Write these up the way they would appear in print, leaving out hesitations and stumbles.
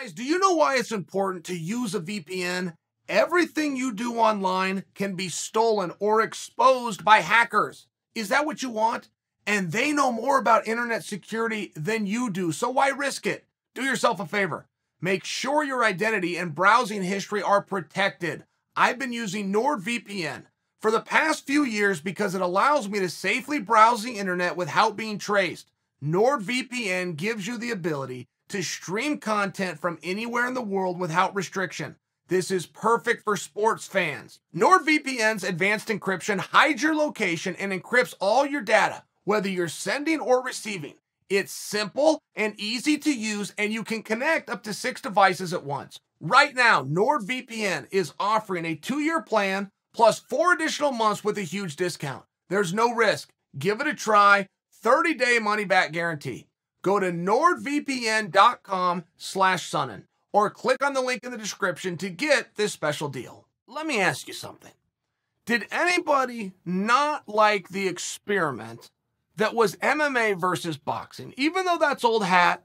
Guys, do you know why it's important to use a VPN? Everything you do online can be stolen or exposed by hackers. Is that what you want? And they know more about internet security than you do, so why risk it? Do yourself a favor. Make sure your identity and browsing history are protected. I've been using NordVPN for the past few years because it allows me to safely browse the internet without being traced. NordVPN gives you the ability to stream content from anywhere in the world without restriction. This is perfect for sports fans. NordVPN's advanced encryption hides your location and encrypts all your data, whether you're sending or receiving. It's simple and easy to use, and you can connect up to 6 devices at once. Right now, NordVPN is offering a 2-year plan plus 4 additional months with a huge discount. There's no risk. Give it a try. 30-day money-back guarantee. Go to nordvpn.com/Sonnen or click on the link in the description to get this special deal. Let me ask you something. Did anybody not like the experiment that was MMA versus boxing? Even though that's old hat,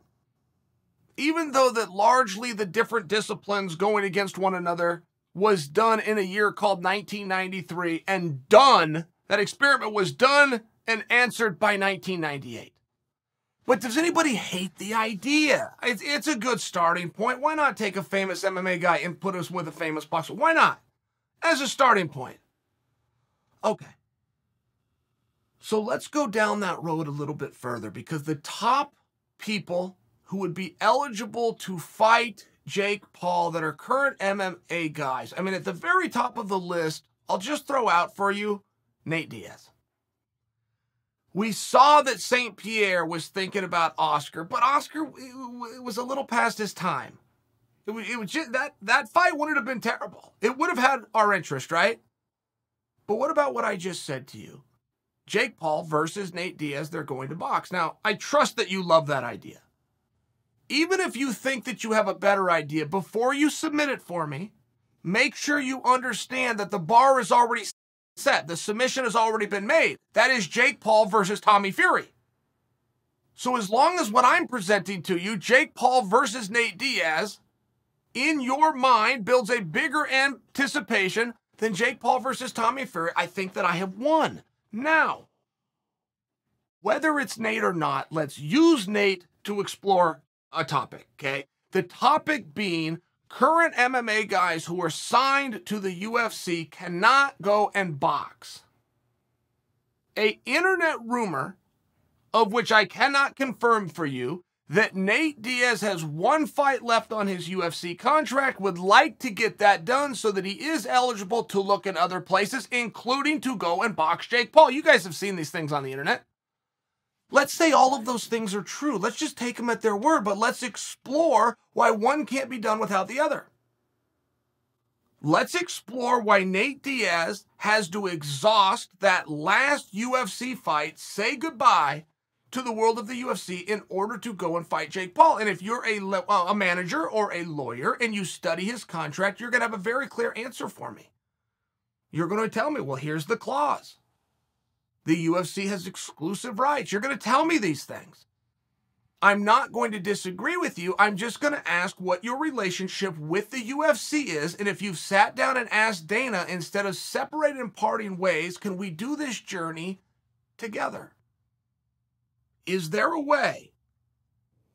even though that largely the different disciplines going against one another was done in a year called 1993 and done, that experiment was done and answered by 1998. But does anybody hate the idea? It's a good starting point. Why not take a famous MMA guy and put us with a famous boxer? Why not? As a starting point. Okay. So let's go down that road a little bit further, because the top people who would be eligible to fight Jake Paul that are current MMA guys, I mean, at the very top of the list, I'll just throw out for you Nate Diaz. We saw that St. Pierre was thinking about Oscar, but Oscar it was a little past his time. It was just, that fight wouldn't have been terrible. It would have had our interest, right? But what about what I just said to you? Jake Paul versus Nate Diaz, they're going to box. Now, I trust that you love that idea. Even if you think that you have a better idea, before you submit it for me, make sure you understand that the bar is already set. The submission has already been made. That is Jake Paul versus Tommy Fury. So as long as what I'm presenting to you, Jake Paul versus Nate Diaz, in your mind builds a bigger anticipation than Jake Paul versus Tommy Fury, I think that I have won. Now, whether it's Nate or not, let's use Nate to explore a topic, okay? The topic being current MMA guys who are signed to the UFC cannot go and box. An internet rumor, of which I cannot confirm for you, that Nate Diaz has 1 fight left on his UFC contract, would like to get that done so that he is eligible to look in other places, including to go and box Jake Paul. You guys have seen these things on the internet. Let's say all of those things are true. Let's just take them at their word, but let's explore why one can't be done without the other. Let's explore why Nate Diaz has to exhaust that last UFC fight, say goodbye to the world of the UFC in order to go and fight Jake Paul. And if you're a manager or a lawyer and you study his contract, you're going to have a very clear answer for me. You're going to tell me, well, here's the clause. The UFC has exclusive rights. You're going to tell me these things. I'm not going to disagree with you. I'm just going to ask what your relationship with the UFC is. And if you've sat down and asked Dana, instead of separating and parting ways, can we do this journey together? Is there a way?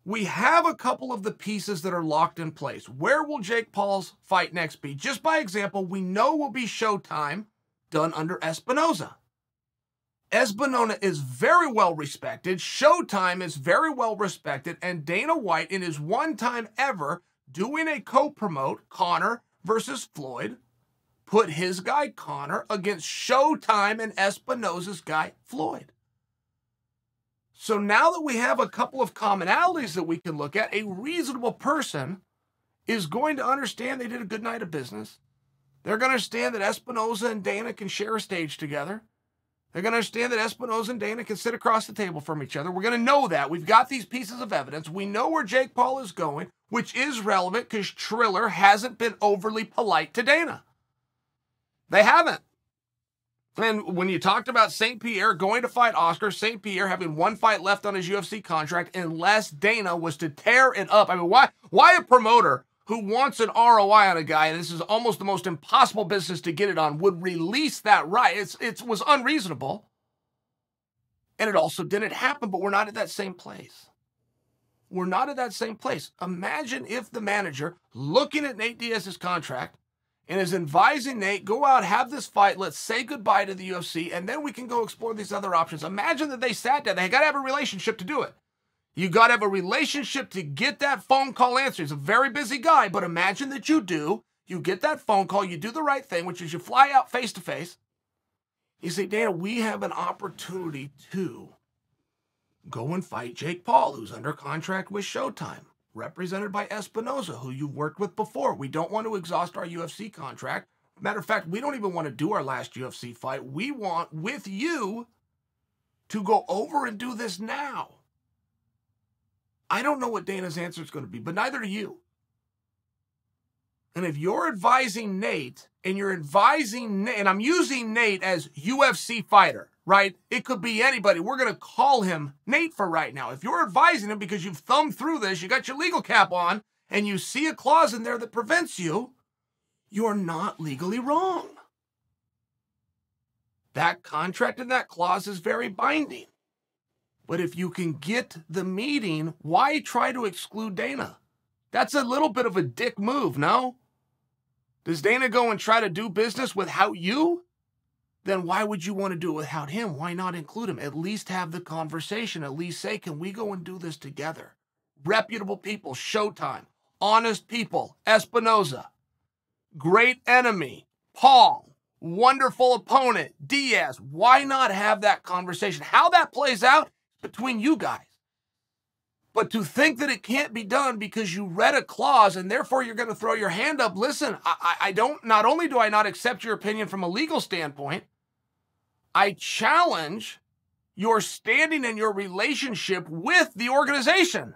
We have a couple of the pieces that are locked in place. Where will Jake Paul's fight next be? Just by example, we know will be Showtime done under Espinoza. Espinoza is very well respected. Showtime is very well respected. And Dana White, in his one time ever doing a co-promote, Conor versus Floyd, put his guy Conor against Showtime and Espinoza's guy Floyd. So now that we have a couple of commonalities that we can look at, a reasonable person is going to understand they did a good night of business. They're going to understand that Espinoza and Dana can share a stage together. They're going to understand that Espinoza and Dana can sit across the table from each other. We're going to know that. We've got these pieces of evidence. We know where Jake Paul is going, which is relevant because Triller hasn't been overly polite to Dana. They haven't. And when you talked about St. Pierre going to fight Oscar, St. Pierre having one fight left on his UFC contract, unless Dana was to tear it up. I mean, why a promoter who wants an ROI on a guy, and this is almost the most impossible business to get it on, would release that right? It was unreasonable. And it also didn't happen, but we're not at that same place. We're not at that same place. Imagine if the manager, looking at Nate Diaz's contract, and is advising Nate, go out, have this fight, let's say goodbye to the UFC, and then we can go explore these other options. Imagine that they sat down. They got to have a relationship to do it. You got to have a relationship to get that phone call answered. He's a very busy guy, but imagine that you do. You get that phone call, you do the right thing, which is you fly out face-to-face. You say, Dana, we have an opportunity to go and fight Jake Paul, who's under contract with Showtime, represented by Espinoza, who you've worked with before. We don't want to exhaust our UFC contract. Matter of fact, we don't even want to do our last UFC fight. We want, with you, to go over and do this now. I don't know what Dana's answer is going to be, but neither do you. And if you're advising Nate, and you're advising Nate, and I'm using Nate as UFC fighter, right? It could be anybody. We're going to call him Nate for right now. If you're advising him because you've thumbed through this, you got your legal cap on, and you see a clause in there that prevents you, you're not legally wrong. That contract and that clause is very binding. But if you can get the meeting, why try to exclude Dana? That's a little bit of a dick move, no? Does Dana go and try to do business without you? Then why would you want to do it without him? Why not include him? At least have the conversation. At least say, can we go and do this together? Reputable people, Showtime. Honest people, Espinoza. Great enemy, Paul. Wonderful opponent, Diaz. Why not have that conversation? How that plays out, between you guys. But to think that it can't be done because you read a clause and therefore you're going to throw your hand up, listen, I don't, not only do I not accept your opinion from a legal standpoint, I challenge your standing and your relationship with the organization.